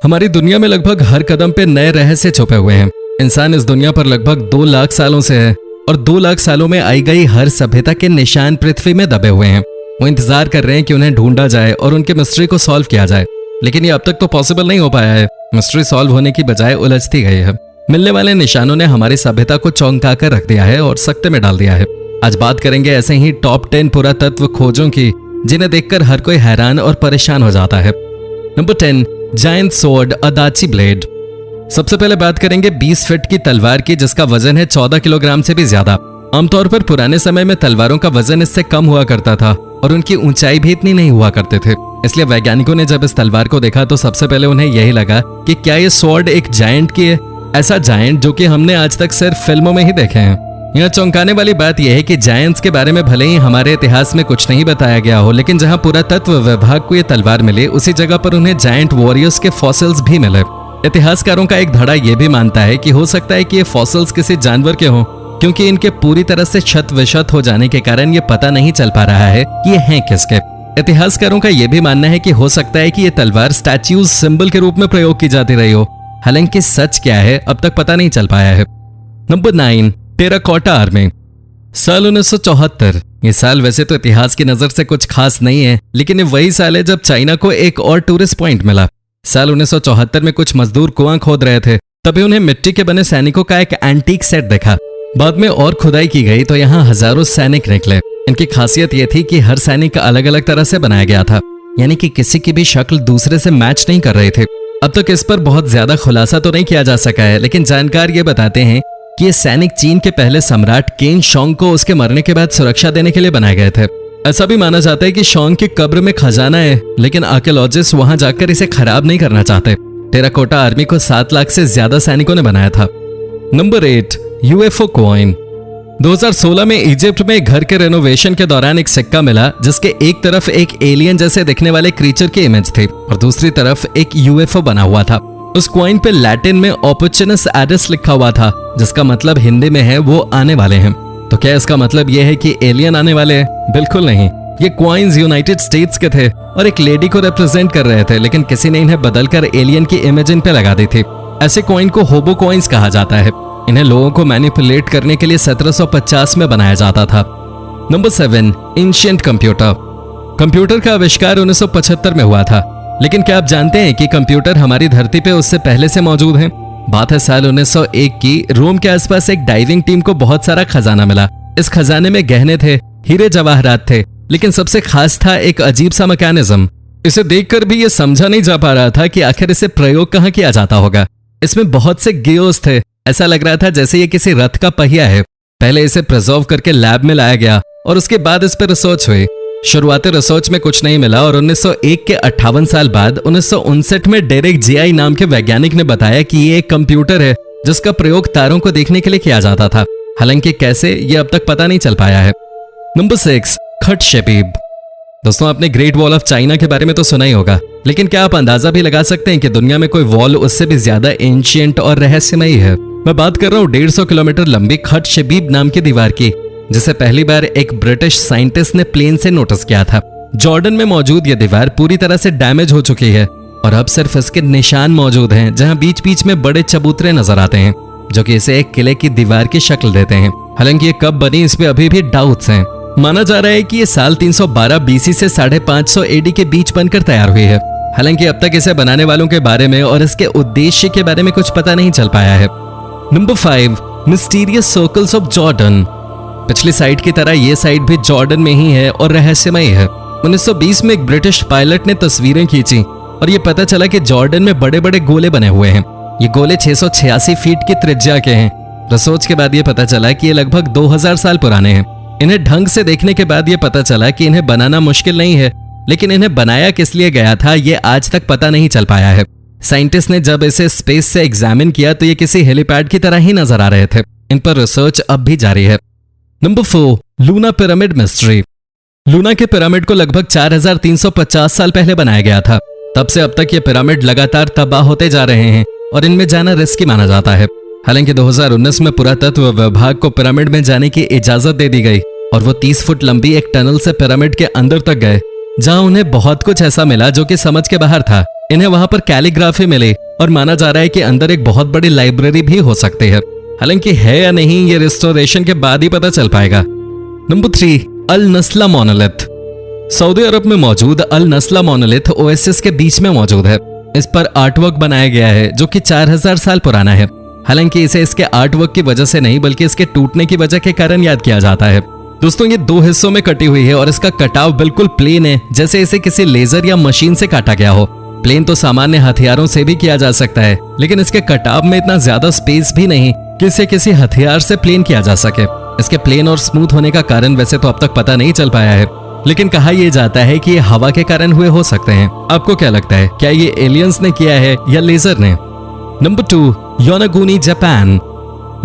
हमारी दुनिया में लगभग हर कदम पे नए रहस्य छुपे हुए हैं। इंसान इस दुनिया पर लगभग 2 लाख सालों से है और 2 लाख सालों में आई गई हर सभ्यता के निशान पृथ्वी में दबे हुए हैं। वो इंतजार कर रहे हैं कि उन्हें ढूंढा जाए और उनके मिस्ट्री को सॉल्व किया जाए, लेकिन ये अब तक तो पॉसिबल नहीं हो पाया है। मिस्ट्री सॉल्व होने की बजाय उलझती गई है। मिलने वाले निशानों ने हमारी सभ्यता को चौंका कर रख दिया है और सकते में डाल दिया है। आज बात करेंगे ऐसे ही टॉप 10 पुरातत्व खोजों की जिन्हें देखकर हर कोई हैरान और परेशान हो जाता है। Number 10, giant sword Adachi blade. सबसे पहले बात करेंगे 20 फीट की तलवार की जिसका वजन है 14 किलोग्राम से भी ज्यादा। आमतौर पर पुराने समय में तलवारों का वजन इससे कम हुआ करता था और उनकी ऊंचाई भी इतनी नहीं हुआ करते थे। इसलिए वैज्ञानिकों ने जब इस तलवार को देखा तो सबसे पहले उन्हें यही लगा कि क्या ये स्वॉर्ड एक जायंट की है, ऐसा जायंट जो कि हमने आज तक सिर्फ फिल्मों में ही देखे हैं। यहाँ चौंकाने वाली बात यह है कि जायंट्स के बारे में भले ही हमारे इतिहास में कुछ नहीं बताया गया हो, लेकिन जहाँ पुरातत्व विभाग को ये तलवार मिली उसी जगह पर उन्हें जायंट वॉरियर्स के फॉसिल्स भी मिले। इतिहासकारों का एक धड़ा यह भी मानता है कि हो सकता है कि ये फॉसिल्स किसी जानवर के हों, क्योंकि इनके पूरी तरह से क्षत विक्षत हो जाने के कारण ये पता नहीं चल पा रहा है कि ये हैं किसके। इतिहासकारों का यह भी मानना है कि हो सकता है कि ये तलवार स्टैच्यूज सिंबल के रूप में प्रयोग की जाती रही हो, हालांकि सच क्या है अब तक पता नहीं चल पाया है। Number 9, terracotta army. साल 1974। ये साल वैसे तो इतिहास की नजर से कुछ खास नहीं है, लेकिन ये वही साल है जब चाइना को एक और टूरिस्ट पॉइंट मिला। साल 1974 में कुछ मजदूर कुआं खोद रहे थे, तभी उन्हें मिट्टी के बने सैनिकों का एक एंटीक सेट देखा। बाद में और खुदाई की गई तो यहाँ हजारों सैनिक निकले। इनकी खासियत ये थी कि हर सैनिक अलग अलग तरह से बनाया गया था, यानी कि किसी की भी शक्ल दूसरे से मैच नहीं कर रही थी। अब तक इस पर बहुत ज्यादा खुलासा तो नहीं किया जा सका है, लेकिन जानकार ये बताते हैं कि ये सैनिक चीन के पहले सम्राट केन शोंग को उसके मरने के बाद सुरक्षा देने के लिए बनाए गए थे। ऐसा भी माना जाता है कि शोंग की कब्र में खजाना है, लेकिन आर्कियोलॉजिस्ट वहां जाकर इसे खराब नहीं करना चाहते। टेराकोटा आर्मी को 7 लाख से ज्यादा सैनिकों ने बनाया था। Number 8, UFO coin. 2016 में इजिप्ट में एक घर के रेनोवेशन के दौरान एक सिक्का मिला जिसके एक तरफ एक एलियन जैसे दिखने वाले क्रीचर की इमेज थी और दूसरी तरफ एक यूएफओ बना हुआ था। उस कॉइन पे लैटिन में ऑपर्चुनिस एडिस लिखा हुआ था, जिसका मतलब हिंदी में है वो आने वाले हैं। तो क्या इसका मतलब यह है कि एलियन आने वाले हैं? बिल्कुल नहीं। ये कॉइन्स यूनाइटेड स्टेट्स के थे और एक लेडी को रिप्रेजेंट कर रहे थे, लेकिन किसी ने इन्हें बदलकर एलियन की इमेज इन पे लगा दी थी। ऐसे कॉइन को होबो कॉइन्स कहा जाता है। इन्हें लोगों को मैनिपुलेट करने के लिए 1750 में बनाया जाता था। Number 7, ancient computer. कंप्यूटर का आविष्कार 1975 में हुआ था, लेकिन क्या आप जानते हैं कि कंप्यूटर हमारी धरती पे उससे पहले से मौजूद हैं? बात है साल 1901 की। रोम के आसपास एक डाइविंग टीम को बहुत सारा खजाना मिला। इस खजाने में गहने थे, हीरे जवाहरात थे, लेकिन सबसे खास था एक अजीब सा मैकेनिज्म। इसे देखकर भी ये समझा नहीं जा पा रहा था कि आखिर इसे प्रयोग कहाँ किया जाता होगा। इसमें बहुत से गियोस थे। ऐसा लग रहा था जैसे ये किसी रथ का पहिया है। पहले इसे प्रिजर्व करके लैब में लाया गया और उसके बाद इस पर रिसर्च हुई। शुरुआती रिसर्च में कुछ नहीं मिला और 1901 के 58 साल बाद 1959 में डेरेक जीआई नाम के वैज्ञानिक ने बताया कि ये एक कंप्यूटर है जिसका प्रयोग तारों को देखने के लिए किया जाता था। हालांकि कैसे, ये अब तक पता नहीं चल पाया है। नंबर 6, खट शेबीब। दोस्तों, आपने ग्रेट वॉल ऑफ चाइना के बारे में तो सुना ही होगा, लेकिन क्या आप अंदाजा भी लगा सकते हैं कि दुनिया में कोई वॉल उससे भी ज्यादा एंशिएंट और रहस्यमयी है? मैं बात कर रहा हूँ 150 किलोमीटर लंबी खट शेबीब नाम की दीवार की, जिसे पहली बार एक ब्रिटिश साइंटिस्ट ने प्लेन से नोटिस किया था। जॉर्डन में मौजूद यह दीवार पूरी तरह से डैमेज हो चुकी है और अब सिर्फ इसके निशान मौजूद हैं, जहां बीच बीच में बड़े चबूतरे नजर आते हैं जो कि इसे एक किले की दीवार की शक्ल देते हैं। हालांकि ये कब बनी इस पे अभी भी डाउट्स हैं। माना जा रहा है कि ये साल 312 बीसी से 550 एडी के बीच बनकर तैयार हुई है। हालांकि अब तक इसे बनाने वालों के बारे में और इसके उद्देश्य के बारे में कुछ पता नहीं चल पाया है। Number 5, mysterious circles of Jordan. पिछली साइट की तरह ये साइट भी जॉर्डन में ही है और रहस्यमयी है। 1920 में एक ब्रिटिश पायलट ने तस्वीरें खींची और ये पता चला कि जॉर्डन में बड़े बड़े गोले बने हुए हैं। ये गोले 686 फीट की त्रिज्या के हैं। रिसर्च के बाद ये पता चला कि ये लगभग 2000 साल पुराने हैं। इन्हें ढंग से देखने के बाद ये पता चला कि इन्हें बनाना मुश्किल नहीं है, लेकिन इन्हें बनाया किस लिए गया था ये आज तक पता नहीं चल पाया है। साइंटिस्ट ने जब इसे स्पेस से एग्जामिन किया तो ये किसी हेलीपैड की तरह ही नजर आ रहे थे। इन पर रिसर्च अब भी जारी है। Number 4, Luna pyramid mystery. Luna के पिरामिड को लगभग 4350 साल पहले बनाया गया था। तब से अब तक ये पिरामिड लगातार तबाह होते जा रहे हैं और इनमें जाना रिस्की माना जाता है। हालांकि 2019 में पुरातत्व विभाग को पिरामिड में जाने की इजाजत दे दी गई और वो 30 फुट लंबी एक टनल से पिरामिड के अंदर तक गए, जहां उन्हें बहुत कुछ ऐसा मिला जो कि समझ के बाहर था। इन्हें वहां पर कैलीग्राफी मिली और माना जा रहा है कि अंदर एक बहुत बड़ी लाइब्रेरी भी हो सकती है। हालांकि है या नहीं ये रिस्टोरेशन के बाद ही पता चल पाएगा। नंबर 3, अल नस्ला मोनोलिथ। सऊदी अरब में मौजूद अल नस्ला मोनोलिथ ओएसिस के बीच में मौजूद है। इस पर आर्टवर्क बनाया गया है जो कि 4000 साल पुराना है। हालांकि इसे इसके आर्टवर्क की वजह से नहीं बल्कि इसके टूटने की वजह के कारण याद किया जाता है। दोस्तों ये 2 हिस्सों में कटी हुई है और इसका कटाव बिल्कुल प्लेन है, जैसे इसे किसी लेजर या मशीन से काटा गया हो। प्लेन तो सामान्य हथियारों से भी किया जा सकता है, लेकिन इसके कटाव में इतना ज्यादा स्पेस भी नहीं कि इसे किसी हथियार से प्लेन किया जा सके। इसके प्लेन और स्मूथ होने का कारण वैसे तो अब तक पता नहीं चल पाया है, लेकिन कहा यह जाता है कि ये हवा के कारण हुए हो सकते हैं। आपको क्या लगता है, क्या ये एलियंस ने किया है या लेजर ने? Number 2, Yonaguni Japan.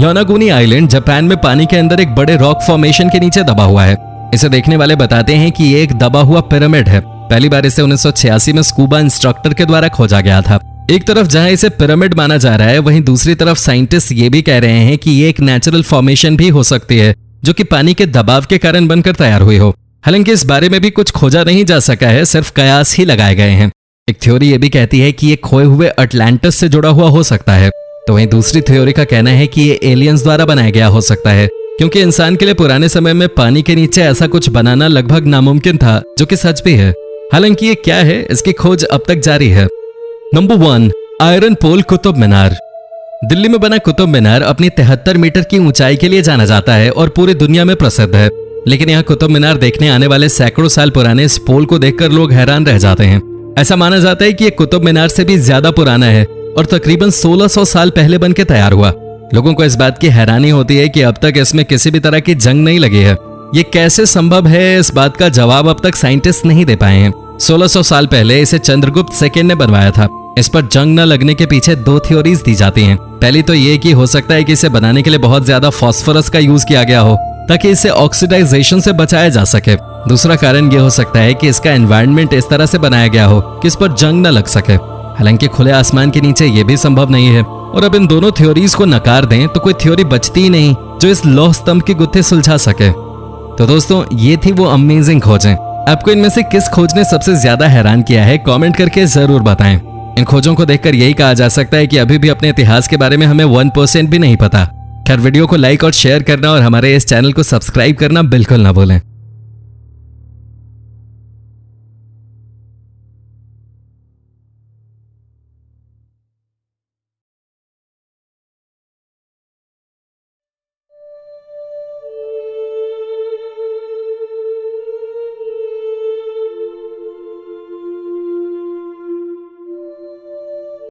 Yonaguni island Japan में पानी के अंदर एक बड़े रॉक फॉर्मेशन के नीचे दबा हुआ है। इसे देखने वाले बताते हैं कि ये एक दबा हुआ पिरामिड है। पहली बार इसे 1986 में स्कूबा इंस्ट्रक्टर के द्वारा खोजा गया था। एक तरफ जहां इसे पिरामिड माना जा रहा है, वहीं दूसरी तरफ साइंटिस्ट ये भी कह रहे हैं कि ये एक नेचुरल फॉर्मेशन भी हो सकती है जो कि पानी के दबाव के कारण बनकर तैयार हुई हो। हालांकि इस बारे में भी कुछ खोजा नहीं जा सका है, सिर्फ कयास ही लगाए गए हैं। एक थ्योरी ये भी कहती है कि ये खोए हुए अटलांटिस से जुड़ा हुआ हो सकता है, तो वहीं दूसरी थ्योरी का कहना है कि ये एलियंस द्वारा बनाया गया हो सकता है, क्योंकि इंसान के लिए पुराने समय में पानी के नीचे ऐसा कुछ बनाना लगभग नामुमकिन था, जो कि सच भी है। हालांकि ये क्या है, इसकी खोज अब तक जारी है। नंबर 1, आयरन पोल कुतुब मीनार। दिल्ली में बना कुतुब मीनार अपनी 73 मीटर की ऊंचाई के लिए जाना जाता है और पूरी दुनिया में प्रसिद्ध है। लेकिन यहाँ कुतुब मीनार देखने आने वाले सैकड़ों साल पुराने इस पोल को देखकर लोग हैरान रह जाते हैं। ऐसा माना जाता है कि ये कुतुब मीनार से भी ज्यादा पुराना है और तकरीबन 1600 साल पहले बनके तैयार हुआ। लोगों को इस बात की हैरानी होती है कि अब तक इसमें किसी भी तरह की जंग नहीं लगी है। ये कैसे संभव है, इस बात का जवाब अब तक साइंटिस्ट नहीं दे पाए हैं। 1600 साल पहले इसे चंद्रगुप्त सेकंड ने बनवाया था। इस पर जंग न लगने के पीछे 2 थ्योरीज दी जाती हैं। पहली तो ये कि हो सकता है कि इसे बनाने के लिए बहुत ज्यादा फास्फोरस का यूज किया गया हो ताकि इसे ऑक्सीडाइजेशन से बचाया जा सके। दूसरा कारण ये हो सकता है कि इसका एनवायरनमेंट इस तरह से बनाया गया हो कि इस पर जंग न लग सके। हालांकि खुले आसमान के नीचे ये भी संभव नहीं है, और अब इन दोनों थ्योरीज को नकार दें तो कोई थ्योरी बचती ही नहीं जो इस लौह स्तंभ की गुत्थी सुलझा सके। तो दोस्तों ये थी वो अमेजिंग खोजें। आपको इनमें से किस खोज ने सबसे ज्यादा हैरान किया है, कमेंट करके जरूर बताएं। इन खोजों को देखकर यही कहा जा सकता है कि अभी भी अपने इतिहास के बारे में हमें 1% भी नहीं पता। खैर वीडियो को लाइक और शेयर करना और हमारे इस चैनल को सब्सक्राइब करना बिल्कुल ना भूलें।